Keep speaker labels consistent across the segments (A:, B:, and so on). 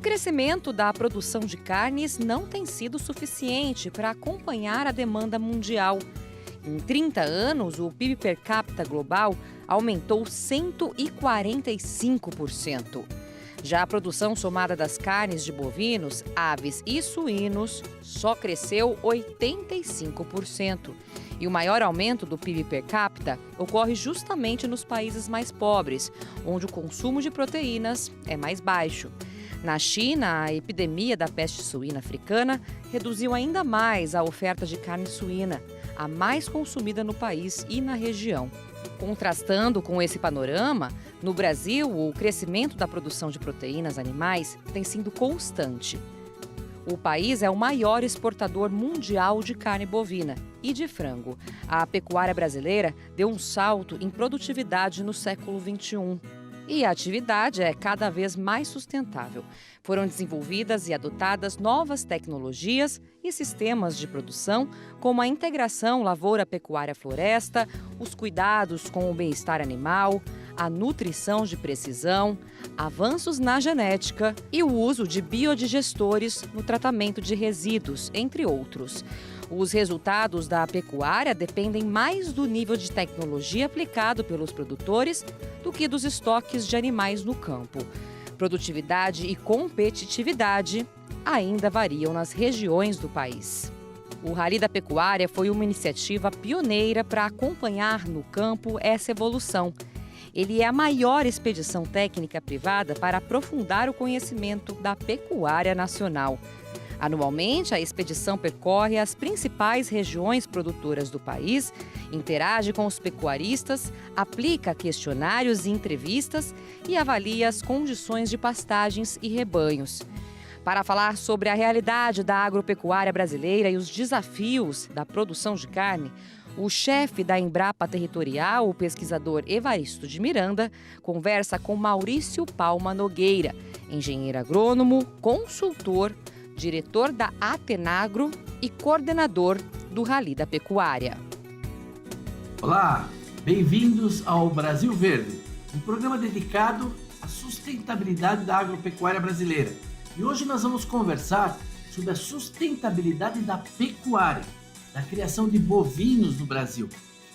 A: crescimento da produção de carnes não tem sido suficiente para acompanhar a demanda mundial. Em 30 anos, o PIB per capita global aumentou 145%. Já a produção somada das carnes de bovinos, aves e suínos só cresceu 85%. E o maior aumento do PIB per capita ocorre justamente nos países mais pobres, onde o consumo de proteínas é mais baixo. Na China, a epidemia da peste suína africana reduziu ainda mais a oferta de carne suína, a mais consumida no país e na região. Contrastando com esse panorama, no Brasil, o crescimento da produção de proteínas animais tem sido constante. O país é o maior exportador mundial de carne bovina e de frango. A pecuária brasileira deu um salto em produtividade no século XXI. E a atividade é cada vez mais sustentável. Foram desenvolvidas e adotadas novas tecnologias e sistemas de produção, como a integração lavoura-pecuária-floresta, os cuidados com o bem-estar animal, a nutrição de precisão, avanços na genética e o uso de biodigestores no tratamento de resíduos, entre outros. Os resultados da pecuária dependem mais do nível de tecnologia aplicado pelos produtores do que dos estoques de animais no campo. Produtividade e competitividade ainda variam nas regiões do país. O Rally da Pecuária foi uma iniciativa pioneira para acompanhar no campo essa evolução. Ele é a maior expedição técnica privada para aprofundar o conhecimento da pecuária nacional. Anualmente, a expedição percorre as principais regiões produtoras do país, interage com os pecuaristas, aplica questionários e entrevistas e avalia as condições de pastagens e rebanhos. Para falar sobre a realidade da agropecuária brasileira e os desafios da produção de carne, o chefe da Embrapa Territorial, o pesquisador Evaristo de Miranda, conversa com Maurício Palma Nogueira, engenheiro agrônomo, consultor, diretor da Atenagro e coordenador do Rally da Pecuária.
B: Olá, bem-vindos ao Brasil Verde, um programa dedicado à sustentabilidade da agropecuária brasileira. E hoje nós vamos conversar sobre a sustentabilidade da pecuária, da criação de bovinos no Brasil.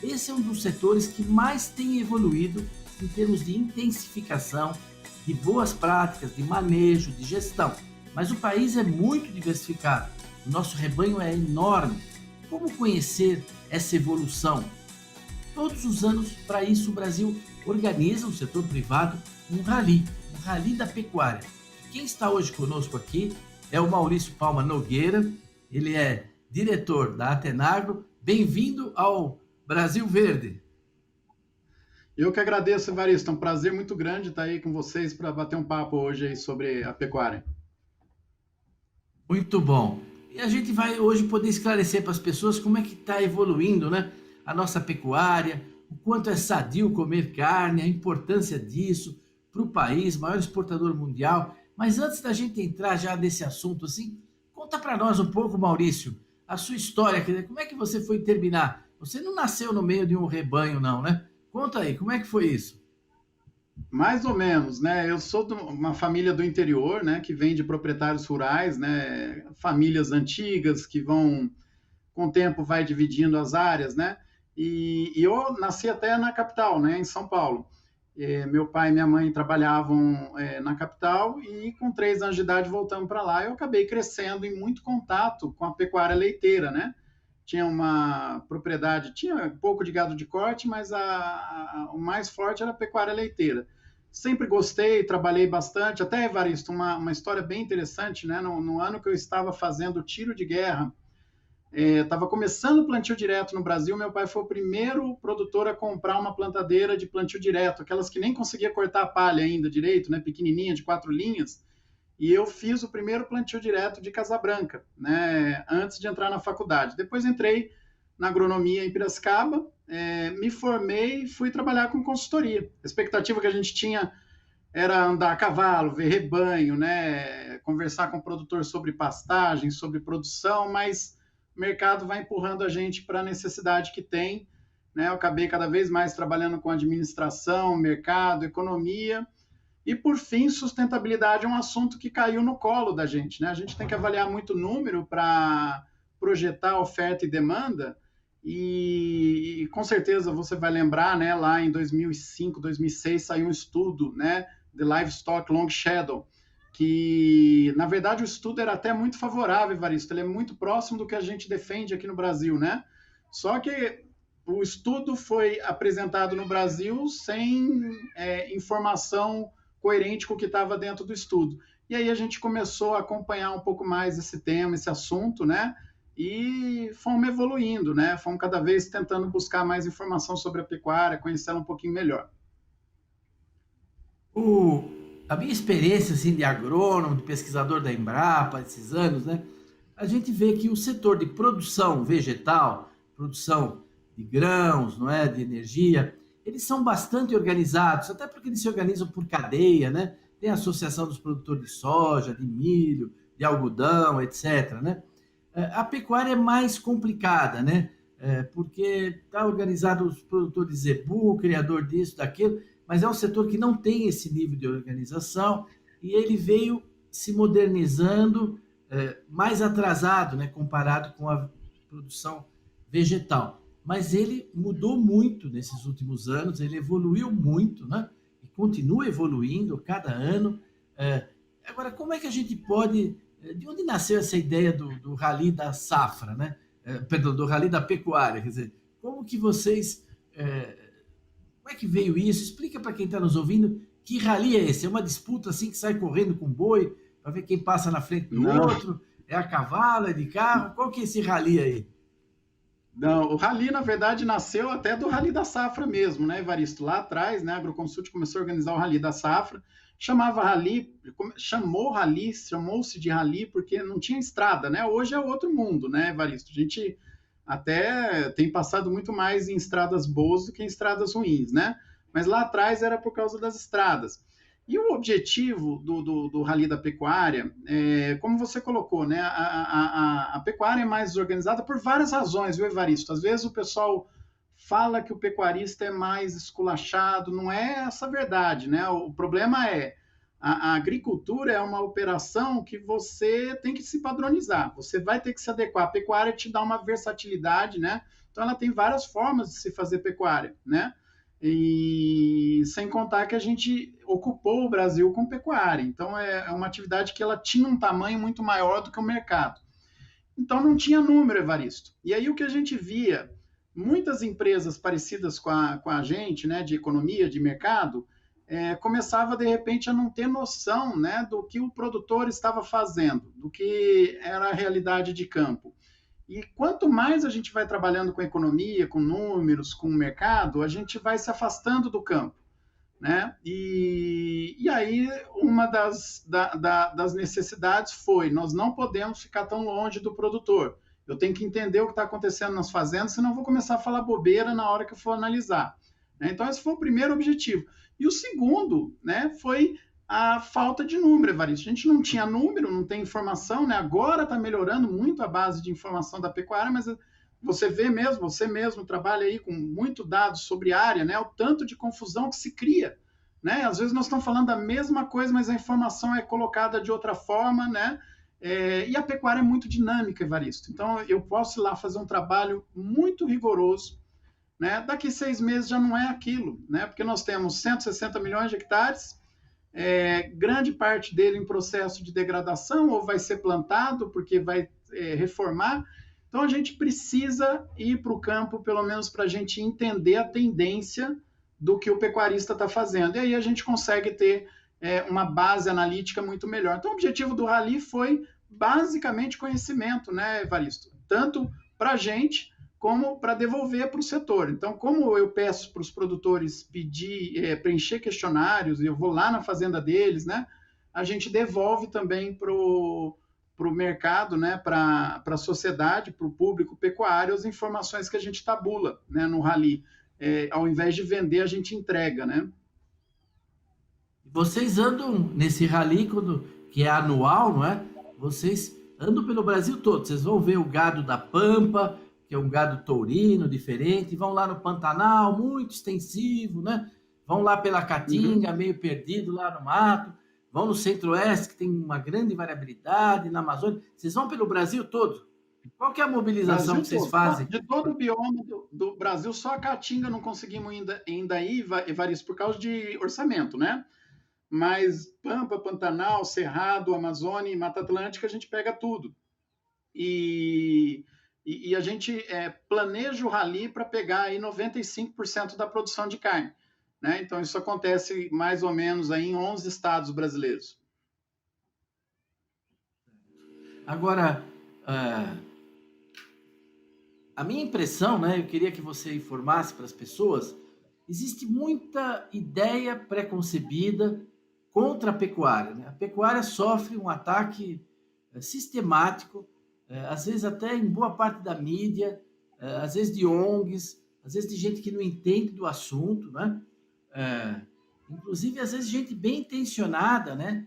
B: Esse é um dos setores que mais tem evoluído em termos de intensificação, de boas práticas, de manejo, de gestão. Mas o país é muito diversificado, o nosso rebanho é enorme. Como conhecer essa evolução? Todos os anos, para isso, o Brasil organiza, o setor privado, um rally da pecuária. Quem está hoje conosco aqui é o Maurício Palma Nogueira, ele é diretor da Atenagro. Bem-vindo ao Brasil Verde.
C: Eu que agradeço, Evaristo, é um prazer muito grande estar aí com vocês para bater um papo hoje aí sobre a pecuária.
B: Muito bom. E a gente vai hoje poder esclarecer para as pessoas como é que está evoluindo, né, a nossa pecuária, o quanto é sadio comer carne, a importância disso para o país, maior exportador mundial. Mas antes da gente entrar já nesse assunto, assim, conta para nós um pouco, Maurício, a sua história, como é que você foi terminar? Você não nasceu no meio de um rebanho, não, né? Conta aí, como é que foi isso?
C: Mais ou menos, né? Eu sou de uma família do interior, né? Que vem de proprietários rurais, né? Famílias antigas que vão, com o tempo, vai dividindo as áreas, né? E eu nasci até na capital, né? Em São Paulo. Meu pai e minha mãe trabalhavam na capital e com 3 anos de idade voltamos para lá. Eu acabei crescendo em muito contato com a pecuária leiteira, né? Tinha uma propriedade, tinha um pouco de gado de corte, mas o mais forte era a pecuária leiteira. Sempre gostei, trabalhei bastante. Até, Evaristo, uma história bem interessante, né? No ano que eu estava fazendo tiro de guerra, estava começando o plantio direto no Brasil. Meu pai foi o primeiro produtor a comprar uma plantadeira de plantio direto, aquelas que nem conseguia cortar a palha ainda direito, né? Pequenininha, de 4 linhas. E eu fiz o primeiro plantio direto de Casabranca, né, antes de entrar na faculdade. Depois entrei na agronomia em Piracicaba, me formei e fui trabalhar com consultoria. A expectativa que a gente tinha era andar a cavalo, ver rebanho, né, conversar com o produtor sobre pastagem, sobre produção, mas o mercado vai empurrando a gente para a necessidade que tem, né? Eu acabei cada vez mais trabalhando com administração, mercado, economia. E, por fim, sustentabilidade é um assunto que caiu no colo da gente, né? A gente tem que avaliar muito número para projetar oferta e demanda, e com certeza você vai lembrar, né, lá em 2005, 2006, saiu um estudo, né, The Livestock Long Shadow, que, na verdade, o estudo era até muito favorável, Evaristo, ele é muito próximo do que a gente defende aqui no Brasil, né? Só que o estudo foi apresentado no Brasil sem informação coerente com o que estava dentro do estudo. E aí a gente começou a acompanhar um pouco mais esse tema, esse assunto, né? E fomos evoluindo, né? Fomos cada vez tentando buscar mais informação sobre a pecuária, conhecê-la um pouquinho melhor.
B: A minha experiência assim, de agrônomo, de pesquisador da Embrapa, esses anos, né? A gente vê que o setor de produção vegetal, produção de grãos, não é, de energia, eles são bastante organizados, até porque eles se organizam por cadeia, né? Tem a Associação dos Produtores de Soja, de milho, de algodão, etc., né? A pecuária é mais complicada, né? Porque está organizado os produtores de zebu, o criador disso, daquilo, mas é um setor que não tem esse nível de organização e ele veio se modernizando mais atrasado, né? Comparado com a produção vegetal. Mas ele mudou muito nesses últimos anos, ele evoluiu muito, né? E continua evoluindo cada ano. Agora, como é que a gente pode... De onde nasceu essa ideia do rally da safra, né? Perdão, do rally da pecuária? Quer dizer, como que vocês... como é que veio isso? Explica para quem está nos ouvindo que rally é esse? É uma disputa assim que sai correndo com boi para ver quem passa na frente do outro? É a cavalo, é de carro? Qual que é esse rally aí?
C: Não, o rally, na verdade, nasceu até do rally da safra mesmo, né, Evaristo? Lá atrás, né, a Agroconsult começou a organizar o rally da safra, chamou-se de rally porque não tinha estrada, né? Hoje é outro mundo, né, Evaristo? A gente até tem passado muito mais em estradas boas do que em estradas ruins, né? Mas lá atrás era por causa das estradas. E o objetivo do Rally da Pecuária, como você colocou, né, a pecuária é mais desorganizada por várias razões, viu, Evaristo? Às vezes o pessoal fala que o pecuarista é mais esculachado, não é essa a verdade, né? O problema é a agricultura é uma operação que você tem que se padronizar, você vai ter que se adequar. A pecuária te dá uma versatilidade, né? Então ela tem várias formas de se fazer pecuária, né? E sem contar que a gente ocupou o Brasil com pecuária, então é uma atividade que ela tinha um tamanho muito maior do que o mercado. Então não tinha número, Evaristo. E aí o que a gente via, muitas empresas parecidas com a gente, né, de economia, de mercado, começava de repente a não ter noção, né, do que o produtor estava fazendo, do que era a realidade de campo. E quanto mais a gente vai trabalhando com economia, com números, com o mercado, a gente vai se afastando do campo, né? E aí uma das necessidades foi, nós não podemos ficar tão longe do produtor. Eu tenho que entender o que está acontecendo nas fazendas, senão eu vou começar a falar bobeira na hora que eu for analisar, né? Então esse foi o primeiro objetivo. E o segundo, né, foi a falta de número, Evaristo. A gente não tinha número, não tem informação, né? Agora está melhorando muito a base de informação da pecuária, mas você mesmo trabalha aí com muito dados sobre área, né? O tanto de confusão que se cria, né? Às vezes nós estamos falando da mesma coisa, mas a informação é colocada de outra forma, né? E a pecuária é muito dinâmica, Evaristo. Então eu posso ir lá fazer um trabalho muito rigoroso, né? Daqui 6 meses já não é aquilo, né? Porque nós temos 160 milhões de hectares, grande parte dele em processo de degradação, ou vai ser plantado porque vai reformar. Então a gente precisa ir para o campo, pelo menos para a gente entender a tendência do que o pecuarista está fazendo. E aí a gente consegue ter uma base analítica muito melhor. Então o objetivo do Rally foi basicamente conhecimento, né, Evaristo? Tanto para a gente como para devolver para o setor. Então, como eu peço para os produtores preencher questionários, e eu vou lá na fazenda deles, né, a gente devolve também para o mercado, né, para a sociedade, para o público pecuário, as informações que a gente tabula, né, no Rally. Ao invés de vender, a gente entrega, né?
B: Vocês andam nesse rally, que é anual, não é? Vocês andam pelo Brasil todo. Vocês vão ver o gado da Pampa, que é um gado taurino diferente, vão lá no Pantanal, muito extensivo, né? vão lá pela
C: Uhum.
B: Caatinga, meio perdido lá no mato, vão no Centro-Oeste, que tem uma grande variabilidade, na Amazônia. Vocês vão pelo Brasil todo? Qual que é a mobilização
C: Brasil
B: que vocês
C: todo.
B: fazem?
C: De todo o bioma do Brasil, só a Caatinga não conseguimos ainda ir, Evaristo, por causa de orçamento, né? Mas Pampa, Pantanal, Cerrado, Amazônia e Mata Atlântica, a gente pega tudo. E a gente planeja o rally para pegar aí 95% da produção de carne. Né? Então, isso acontece mais ou menos aí em 11 estados brasileiros.
B: Agora, a minha impressão, né, eu queria que você informasse para as pessoas, existe muita ideia pré-concebida contra a pecuária. Né? A pecuária sofre um ataque sistemático, às vezes até em boa parte da mídia, às vezes de ONGs, às vezes de gente que não entende do assunto, né? Inclusive, às vezes, gente bem intencionada, né?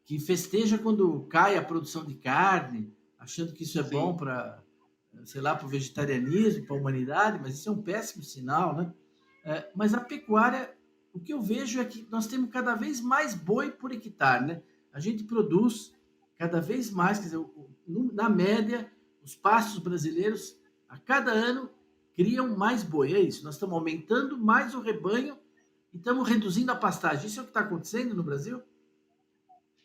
B: Que festeja quando cai a produção de carne, achando que isso é bom para, sei lá, para o vegetarianismo, para a humanidade, mas isso é um péssimo sinal, né? Mas a pecuária, o que eu vejo é que nós temos cada vez mais boi por hectare, né? A gente produz cada vez mais, quer dizer, na média, os pastos brasileiros, a cada ano, criam mais boi. É isso, nós estamos aumentando mais o rebanho e estamos reduzindo a pastagem. Isso é o que está acontecendo no Brasil?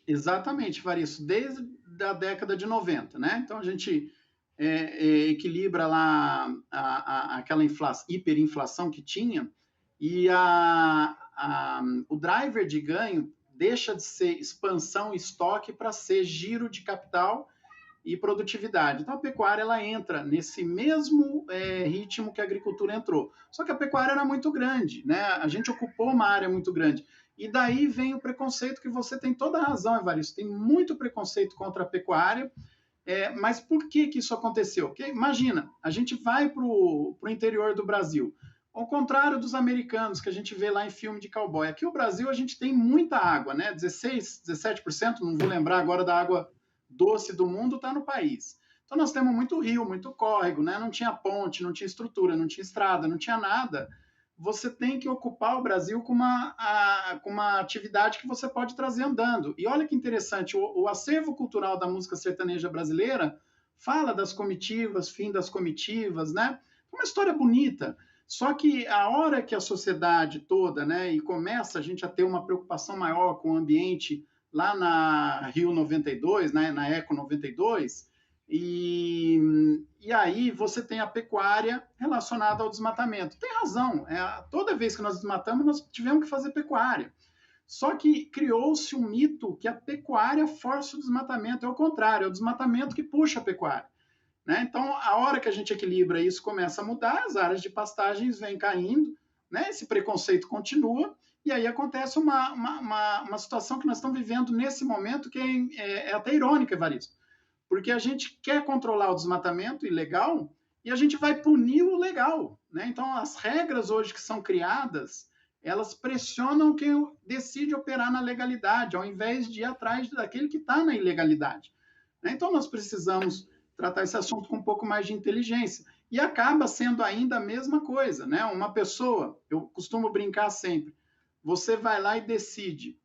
C: Exatamente, Varisto, desde a década de 90, né? Então, a gente equilibra lá aquela hiperinflação que tinha e o driver de ganho deixa de ser expansão e estoque para ser giro de capital e produtividade. Então, a pecuária ela entra nesse mesmo ritmo que a agricultura entrou. Só que a pecuária era muito grande, né? A gente ocupou uma área muito grande. E daí vem o preconceito que você tem toda a razão, Evaristo. Tem muito preconceito contra a pecuária. Mas por que isso aconteceu? Porque, imagina, a gente vai para o interior do Brasil. Ao contrário dos americanos, que a gente vê lá em filme de cowboy. Aqui no Brasil a gente tem muita água, né? 16, 17%, não vou lembrar agora da água doce do mundo, está no país. Então nós temos muito rio, muito córrego, né? Não tinha ponte, não tinha estrutura, não tinha estrada, não tinha nada. Você tem que ocupar o Brasil com uma atividade que você pode trazer andando. E olha que interessante, o acervo cultural da música sertaneja brasileira fala das comitivas, fim das comitivas, né? Uma história bonita. Só que a hora que a sociedade toda, né, e começa a gente a ter uma preocupação maior com o ambiente lá na Rio 92, né, na Eco 92, e aí você tem a pecuária relacionada ao desmatamento. Tem razão, toda vez que nós desmatamos, nós tivemos que fazer pecuária. Só que criou-se um mito que a pecuária força o desmatamento, é o contrário, é o desmatamento que puxa a pecuária. Né? Então, a hora que a gente equilibra isso, começa a mudar, as áreas de pastagens vêm caindo, né? Esse preconceito continua, e aí acontece uma situação que nós estamos vivendo nesse momento que é até irônica, Evaristo, porque a gente quer controlar o desmatamento ilegal e a gente vai punir o legal. Né? Então, as regras hoje que são criadas, elas pressionam quem decide operar na legalidade, ao invés de ir atrás daquele que está na ilegalidade. Né? Então, nós precisamos tratar esse assunto com um pouco mais de inteligência. E acaba sendo ainda a mesma coisa, né? Uma pessoa, eu costumo brincar sempre, você vai lá e decide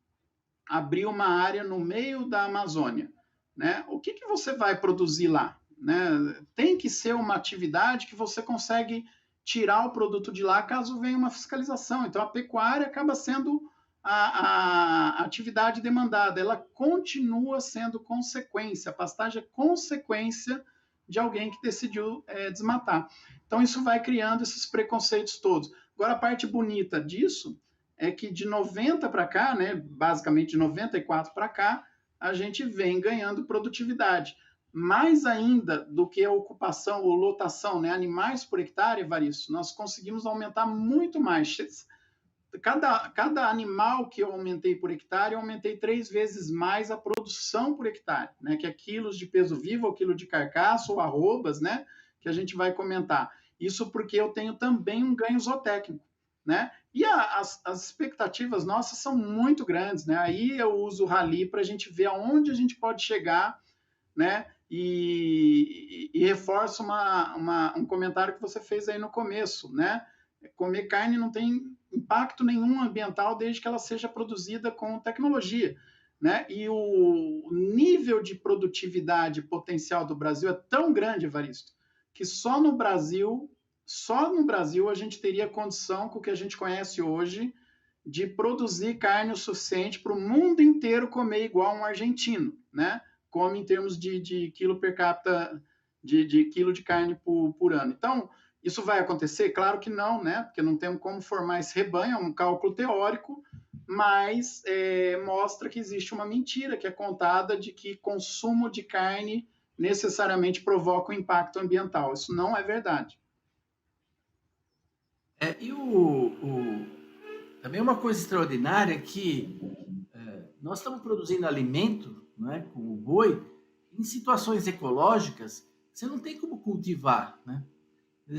C: abrir uma área no meio da Amazônia, né? O que você vai produzir lá? Né? Tem que ser uma atividade que você consegue tirar o produto de lá caso venha uma fiscalização. Então, a pecuária acaba sendo a atividade demandada, ela continua sendo consequência, a pastagem é consequência de alguém que decidiu desmatar. Então, isso vai criando esses preconceitos todos. Agora, a parte bonita disso é que de 90 para cá, né, basicamente de 94 para cá, a gente vem ganhando produtividade. Mais ainda do que a ocupação ou lotação, né, animais por hectare, Evaristo, nós conseguimos aumentar muito mais. Cada animal que eu aumentei por hectare, eu aumentei 3 vezes mais a produção por hectare, né? Que é quilos de peso vivo, ou quilo de carcaça, ou arrobas, né? Que a gente vai comentar. Isso porque eu tenho também um ganho zootécnico, né? E as expectativas nossas são muito grandes, né? Aí eu uso o Rally para a gente ver aonde a gente pode chegar, né? E reforço um comentário que você fez aí no começo, né? Comer carne não tem impacto nenhum ambiental desde que ela seja produzida com tecnologia. Né? E o nível de produtividade potencial do Brasil é tão grande, Evaristo, que só no Brasil a gente teria condição com o que a gente conhece hoje de produzir carne o suficiente para o mundo inteiro comer igual um argentino, né? Come em termos de quilo per capita, de quilo de carne por ano. Então, isso vai acontecer? Claro que não, né? Porque não temos como formar esse rebanho, é um cálculo teórico, mas mostra que existe uma mentira que é contada de que consumo de carne necessariamente provoca um impacto ambiental. Isso não é verdade.
B: Também uma coisa extraordinária é que nós estamos produzindo alimento, não é, com o boi em situações ecológicas você não tem como cultivar, né?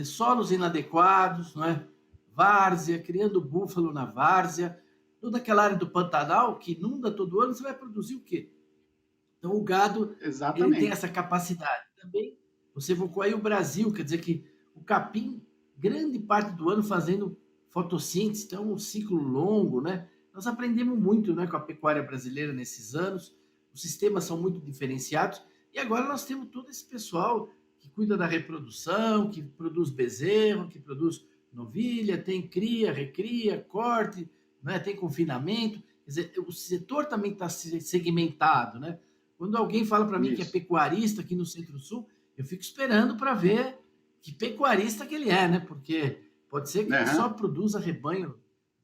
B: Solos inadequados, não é? Várzea, criando búfalo na várzea, toda aquela área do Pantanal que inunda todo ano, você vai produzir o quê? Então o gado ele tem essa capacidade. Também você evocou aí o Brasil, quer dizer que o capim, grande parte do ano fazendo fotossíntese, então um ciclo longo, né? Nós aprendemos muito, né, com a pecuária brasileira nesses anos, os sistemas são muito diferenciados, e agora nós temos todo esse pessoal que cuida da reprodução, que produz bezerro, que produz novilha, tem cria, recria, corte, né, tem confinamento. Quer dizer, o setor também está segmentado, né? Quando alguém fala para mim que é pecuarista aqui no Centro-Sul, eu fico esperando para ver que pecuarista que ele é, né? Porque pode ser que ele só produza rebanho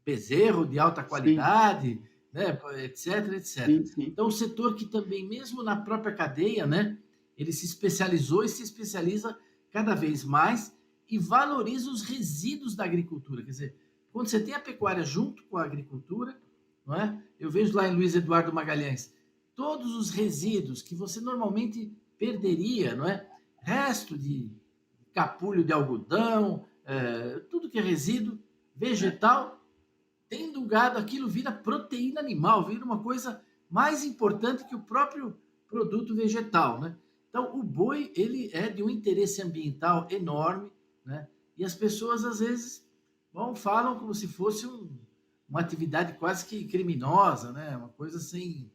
B: bezerro de alta qualidade, né? Etc, etc.
C: Sim, sim.
B: Então, o setor que também, mesmo na própria cadeia, né? Ele se especializou e se especializa cada vez mais e valoriza os resíduos da agricultura. Quer dizer, quando você tem a pecuária junto com a agricultura, não é? Eu vejo lá em Luiz Eduardo Magalhães, todos os resíduos que você normalmente perderia, não é? Resto de capulho de algodão, tudo que é resíduo vegetal, tendo o gado, aquilo vira proteína animal, vira uma coisa mais importante que o próprio produto vegetal, né? Então, o boi, ele é de um interesse ambiental enorme, né? E as pessoas, às vezes, falam como se fosse uma atividade quase que criminosa, né? Uma coisa sem...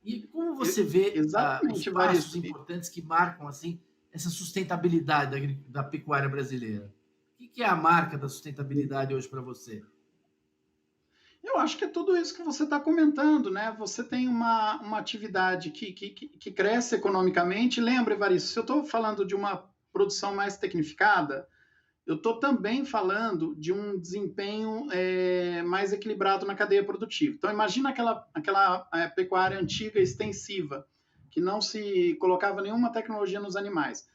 B: E como você vê os passos importantes que marcam, assim, essa sustentabilidade da pecuária brasileira? O que é a marca da sustentabilidade hoje para você?
C: Eu acho que é tudo isso que você está comentando, né? Você tem uma atividade que cresce economicamente. Lembra, Evaristo, se eu estou falando de uma produção mais tecnificada, eu estou também falando de um desempenho mais equilibrado na cadeia produtiva. Então, imagina aquela pecuária antiga extensiva, que não se colocava nenhuma tecnologia nos animais.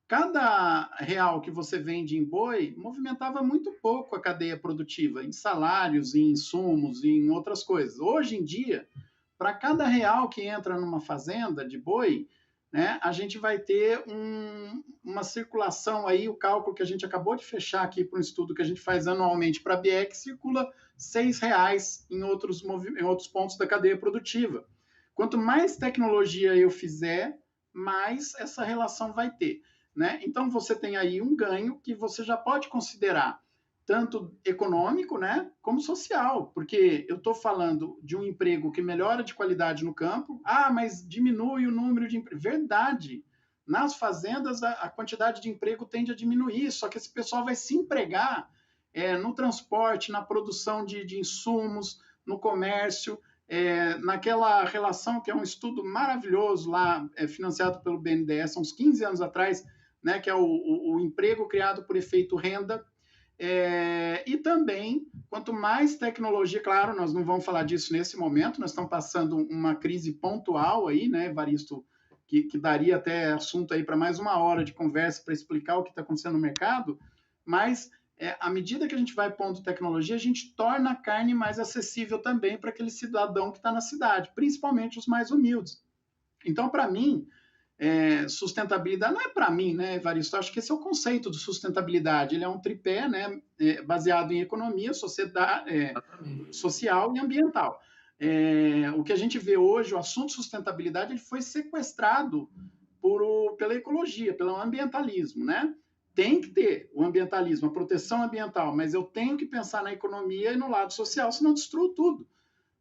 C: Cada real que você vende em boi movimentava muito pouco a cadeia produtiva, em salários, em insumos, em outras coisas. Hoje em dia, para cada real que entra numa fazenda de boi, né, a gente vai ter uma circulação aí, o cálculo que a gente acabou de fechar aqui para um estudo que a gente faz anualmente para a BIEC, circula R$ 6 em outros pontos da cadeia produtiva. Quanto mais tecnologia eu fizer, mais essa relação vai ter. Né? Então, você tem aí um ganho que você já pode considerar tanto econômico, né, como social, porque eu estou falando de um emprego que melhora de qualidade no campo. Ah, mas diminui o número de empregos. Verdade. Nas fazendas, a quantidade de emprego tende a diminuir, só que esse pessoal vai se empregar no transporte, na produção de insumos, no comércio, naquela relação que é um estudo maravilhoso lá, financiado pelo BNDES, há uns 15 anos atrás, né, que é o emprego criado por efeito renda. E também, quanto mais tecnologia, claro, nós não vamos falar disso nesse momento, nós estamos passando uma crise pontual aí, né, Evaristo, que daria até assunto aí para mais uma hora de conversa para explicar o que está acontecendo no mercado, mas à medida que a gente vai pondo tecnologia, a gente torna a carne mais acessível também para aquele cidadão que está na cidade, principalmente os mais humildes. Então, para mim, sustentabilidade não é para mim, né, Evaristo? Acho que esse é o conceito de sustentabilidade. Ele é um tripé, né, baseado em economia, sociedade, social e ambiental. O que a gente vê hoje, o assunto sustentabilidade, ele foi sequestrado pela ecologia, pelo ambientalismo, né? tem que ter o ambientalismo, a proteção ambiental, mas eu tenho que pensar na economia e no lado social, senão destruo tudo,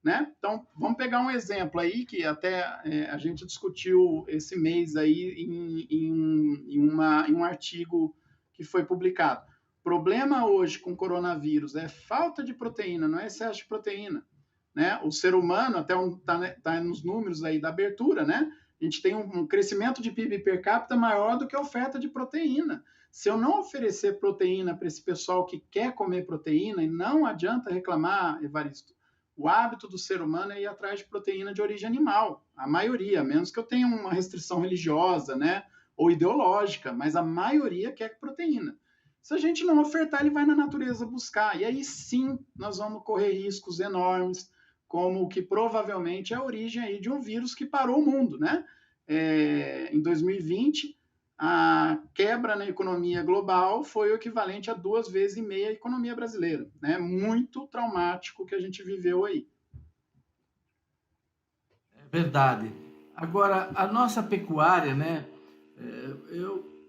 C: né? Então, vamos pegar um exemplo aí que até a gente discutiu esse mês aí em um artigo que foi publicado. O problema hoje com o coronavírus é falta de proteína, não é excesso de proteína, né? O ser humano, até tá nos números aí da abertura, né? A gente tem um crescimento de PIB per capita maior do que a oferta de proteína. Se eu não oferecer proteína para esse pessoal que quer comer proteína, e não adianta reclamar, Evaristo, o hábito do ser humano é ir atrás de proteína de origem animal, a maioria, a menos que eu tenha uma restrição religiosa, né, ou ideológica, mas a maioria quer proteína. Se a gente não ofertar, ele vai na natureza buscar, e aí sim nós vamos correr riscos enormes, como o que provavelmente é a origem aí de um vírus que parou o mundo, né? Em 2020, a quebra na economia global foi o equivalente a 2,5 vezes a economia brasileira, né? Muito traumático que a gente viveu aí.
B: É verdade. Agora, a nossa pecuária, né?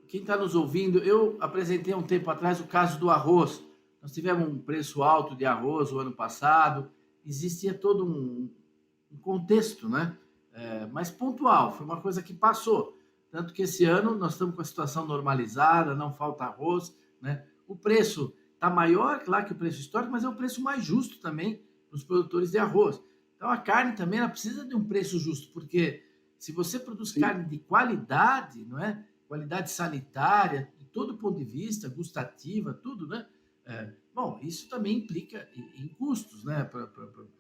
B: Quem está nos ouvindo, eu apresentei um tempo atrás o caso do arroz. Nós tivemos um preço alto de arroz o ano passado, existia todo um contexto, né? Mas pontual, foi uma coisa que passou. Tanto que esse ano nós estamos com a situação normalizada, não falta arroz, né? O preço está maior, claro que o preço histórico, mas é o preço mais justo também para os produtores de arroz. Então a carne também ela precisa de um preço justo, porque se você produz
C: Sim.
B: carne de qualidade, não é? Qualidade sanitária, de todo ponto de vista, gustativa, tudo, né? Bom, isso também implica em custos, né, para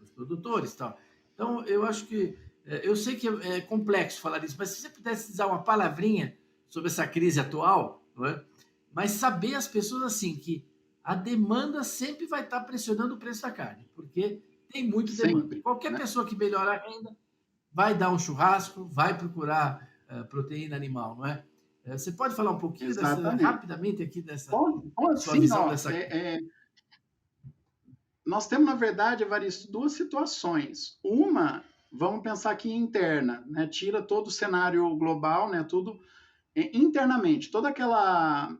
B: os produtores e tal. Então, eu acho que eu sei que é complexo falar isso, mas se você pudesse dizer uma palavrinha sobre essa crise atual, não é? Mas saber as pessoas assim que a demanda sempre vai estar pressionando o preço da carne, porque tem muita demanda.
C: Sempre,
B: Qualquer
C: né?
B: pessoa que melhora a renda vai dar um churrasco, vai procurar proteína animal, não é? Você pode falar um pouquinho
C: Exatamente.
B: rapidamente aqui dessa
C: Bom,
B: sua
C: assim,
B: visão
C: ó,
B: dessa.
C: nós temos, na verdade, Evaristo, duas situações. Uma, vamos pensar aqui interna, né? Tira todo o cenário global, né? Tudo internamente, toda aquela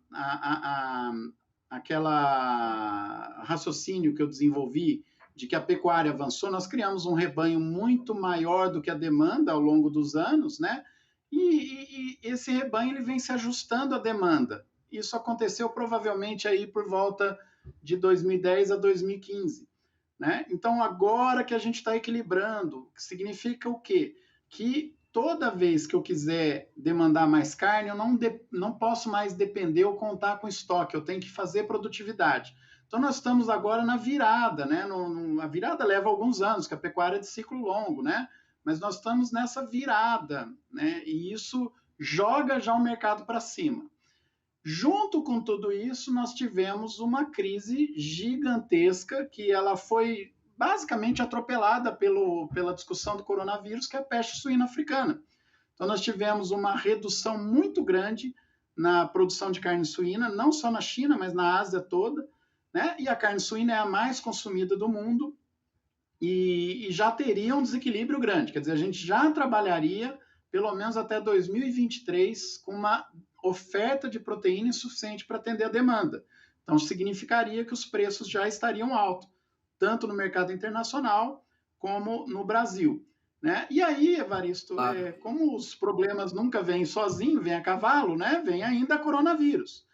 C: raciocínio que eu desenvolvi de que a pecuária avançou, nós criamos um rebanho muito maior do que a demanda ao longo dos anos, né? E esse rebanho ele vem se ajustando à demanda. Isso aconteceu provavelmente aí por volta de 2010 a 2015, né? Então agora que a gente está equilibrando, significa o quê? Que toda vez que eu quiser demandar mais carne, eu não posso mais depender ou contar com estoque, eu tenho que fazer produtividade. Então, nós estamos agora na virada, né? A virada leva alguns anos, que a pecuária é de ciclo longo, né? Mas nós estamos nessa virada, né? E isso joga já o mercado para cima. Junto com tudo isso, nós tivemos uma crise gigantesca que ela foi basicamente atropelada pela discussão do coronavírus, que é a peste suína africana. Então, nós tivemos uma redução muito grande na produção de carne suína, não só na China, mas na Ásia toda, né? E a carne suína é a mais consumida do mundo e já teria um desequilíbrio grande. Quer dizer, a gente já trabalharia pelo menos até 2023 com uma oferta de proteína insuficiente para atender a demanda. Então, significaria que os preços já estariam altos, tanto no mercado internacional como no Brasil, né? E aí, Evaristo,
B: Claro.
C: como os problemas nunca vêm sozinho, vêm a cavalo, né? Vem ainda coronavírus.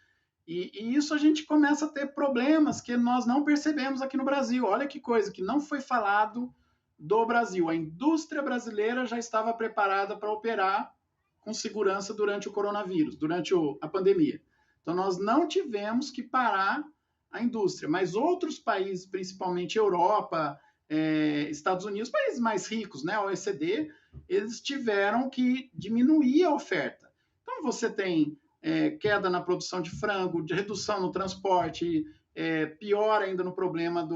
C: E isso a gente começa a ter problemas que nós não percebemos aqui no Brasil. Olha que coisa que não foi falado do Brasil. A indústria brasileira já estava preparada para operar com segurança durante o coronavírus, durante a pandemia. Então, nós não tivemos que parar a indústria, mas outros países, principalmente Europa, Estados Unidos, países mais ricos, né, OECD, eles tiveram que diminuir a oferta. Então, você tem queda na produção de frango, de redução no transporte, pior ainda no problema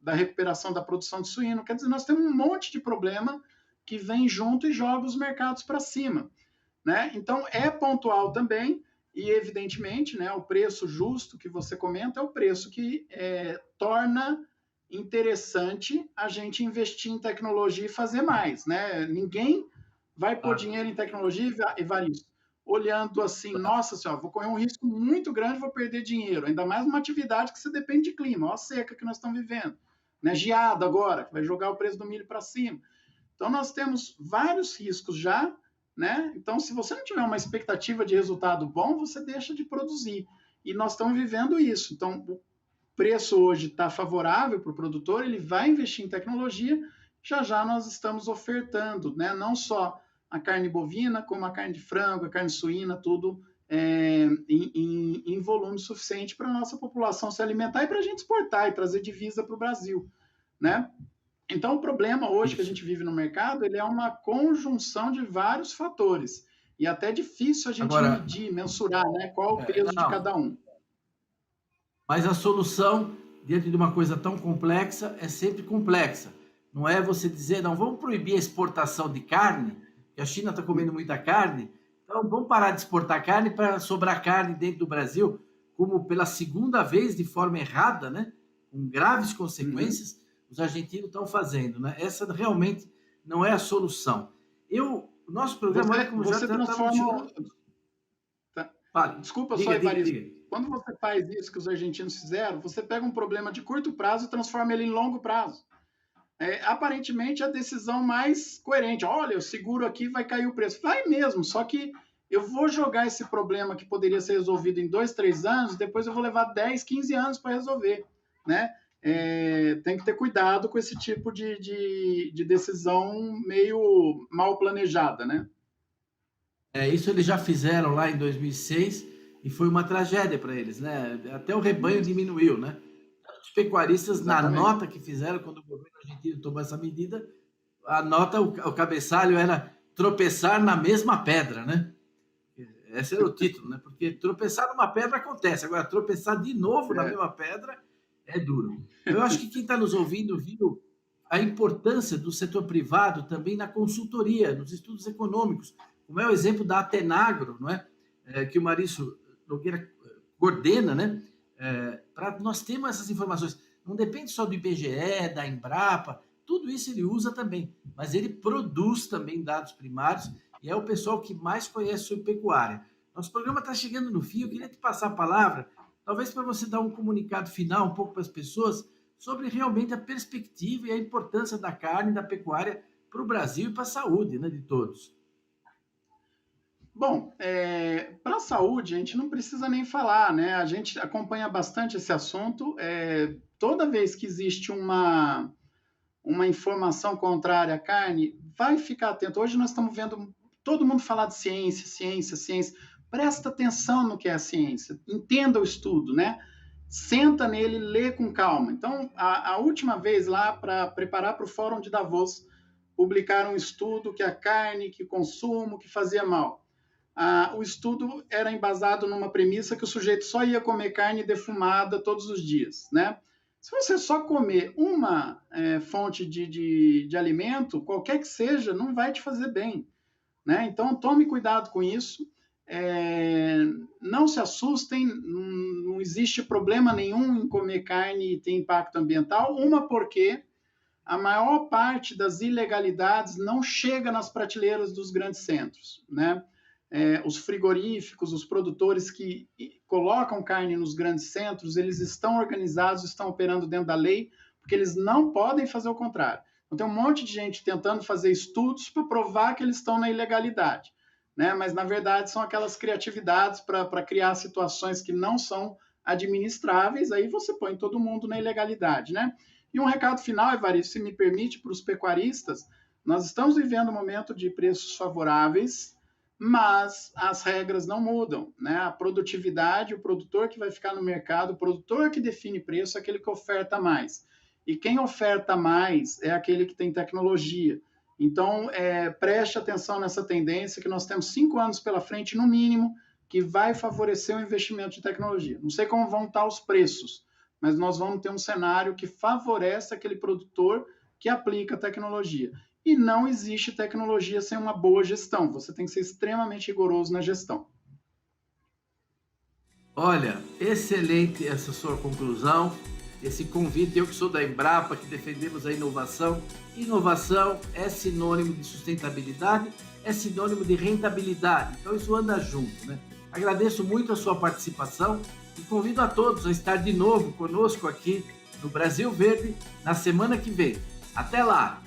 C: da recuperação da produção de suíno. Quer dizer, nós temos um monte de problema que vem junto e joga os mercados para cima, né? Então, é pontual também e, evidentemente, né, o preço justo que você comenta é o preço que torna interessante a gente investir em tecnologia e fazer mais, né? Ninguém vai pôr dinheiro em tecnologia, Evaristo, olhando assim, nossa senhora, vou correr um risco muito grande, vou perder dinheiro, ainda mais numa atividade que você depende de clima, olha a seca que nós estamos vivendo, né? Geada agora, que vai jogar o preço do milho para cima. Então, nós temos vários riscos já, né? Então, se você não tiver uma expectativa de resultado bom, você deixa de produzir. E nós estamos vivendo isso. Então, o preço hoje está favorável para o produtor, ele vai investir em tecnologia, já já nós estamos ofertando, né? Não só a carne bovina, como a carne de frango, a carne suína, tudo em volume suficiente para a nossa população se alimentar e para a gente exportar e trazer divisa para o Brasil, né? Então, o problema hoje que a gente vive no mercado, ele é uma conjunção de vários fatores. E até é difícil a gente medir, mensurar, né, qual o peso de cada um.
B: Mas a solução, diante de uma coisa tão complexa, é sempre complexa. Não é você dizer, não, vamos proibir a exportação de carne, que a China está comendo muita carne, então vamos parar de exportar carne para sobrar carne dentro do Brasil, como pela segunda vez, de forma errada, né, com graves consequências, os argentinos estão fazendo, né? Essa realmente não é a solução. O nosso programa é como
C: você transforma. Desculpa só, Evaristo. Quando você faz isso que os argentinos fizeram, você pega um problema de curto prazo e transforma ele em longo prazo. Aparentemente, a decisão mais coerente. Olha, eu seguro aqui, vai cair o preço. Vai mesmo, só que eu vou jogar esse problema que poderia ser resolvido em 2, 3 anos, depois eu vou levar 10, 15 anos para resolver, né? Tem que ter cuidado com esse tipo de decisão meio mal planejada, né?
B: Isso eles já fizeram lá em 2006 e foi uma tragédia para eles, né? Até o rebanho diminuiu, né? Os pecuaristas, exatamente, na nota que fizeram, quando o governo argentino tomou essa medida, a nota, o cabeçalho era tropeçar na mesma pedra, né? Esse era o título, né? Porque tropeçar numa pedra acontece, agora tropeçar de novo na mesma pedra é duro. Eu acho que quem está nos ouvindo viu a importância do setor privado também na consultoria, nos estudos econômicos, como é o exemplo da Atenagro, não é? Que o Mauricio Nogueira coordena, né? Para nós termos essas informações. Não depende só do IBGE, da Embrapa, tudo isso ele usa também, mas ele produz também dados primários e é o pessoal que mais conhece sobre pecuária. Nosso programa está chegando no fim, eu queria te passar a palavra, talvez para você dar um comunicado final um pouco para as pessoas sobre realmente a perspectiva e a importância da carne e da pecuária para o Brasil e para a saúde, né, de todos.
C: Bom, para a saúde a gente não precisa nem falar, né? A gente acompanha bastante esse assunto. Toda vez que existe uma informação contrária à carne, vai ficar atento. Hoje nós estamos vendo todo mundo falar de ciência, ciência, ciência. Presta atenção no que é a ciência, entenda o estudo, né? Senta nele, lê com calma. Então, a última vez lá, para preparar para o Fórum de Davos, publicaram um estudo que a carne, que consumo, que fazia mal. O estudo era embasado numa premissa que o sujeito só ia comer carne defumada todos os dias, né? Se você só comer uma fonte de alimento, qualquer que seja, não vai te fazer bem, né? Então, tome cuidado com isso. Não se assustem, não existe problema nenhum em comer carne e ter impacto ambiental, porque a maior parte das ilegalidades não chega nas prateleiras dos grandes centros, né? Os frigoríficos, os produtores que colocam carne nos grandes centros, eles estão organizados, estão operando dentro da lei, porque eles não podem fazer o contrário. Então, tem um monte de gente tentando fazer estudos para provar que eles estão na ilegalidade, né? Mas, na verdade, são aquelas criatividades para criar situações que não são administráveis, aí você põe todo mundo na ilegalidade, né? E um recado final, Evaristo, se me permite, para os pecuaristas, nós estamos vivendo um momento de preços favoráveis, mas as regras não mudam, né? A produtividade, o produtor que vai ficar no mercado, o produtor que define preço é aquele que oferta mais. E quem oferta mais é aquele que tem tecnologia. Então, preste atenção nessa tendência que nós temos 5 anos pela frente, no mínimo, que vai favorecer o investimento de tecnologia. Não sei como vão estar os preços, mas nós vamos ter um cenário que favorece aquele produtor que aplica tecnologia. E não existe tecnologia sem uma boa gestão. Você tem que ser extremamente rigoroso na gestão.
B: Olha, excelente essa sua conclusão. esse convite. Eu que sou da Embrapa, que defendemos a inovação. Inovação é sinônimo de sustentabilidade, é sinônimo de rentabilidade. Então isso anda junto, né? Agradeço muito a sua participação e convido a todos a estar de novo conosco aqui no Brasil Verde na semana que vem. Até lá!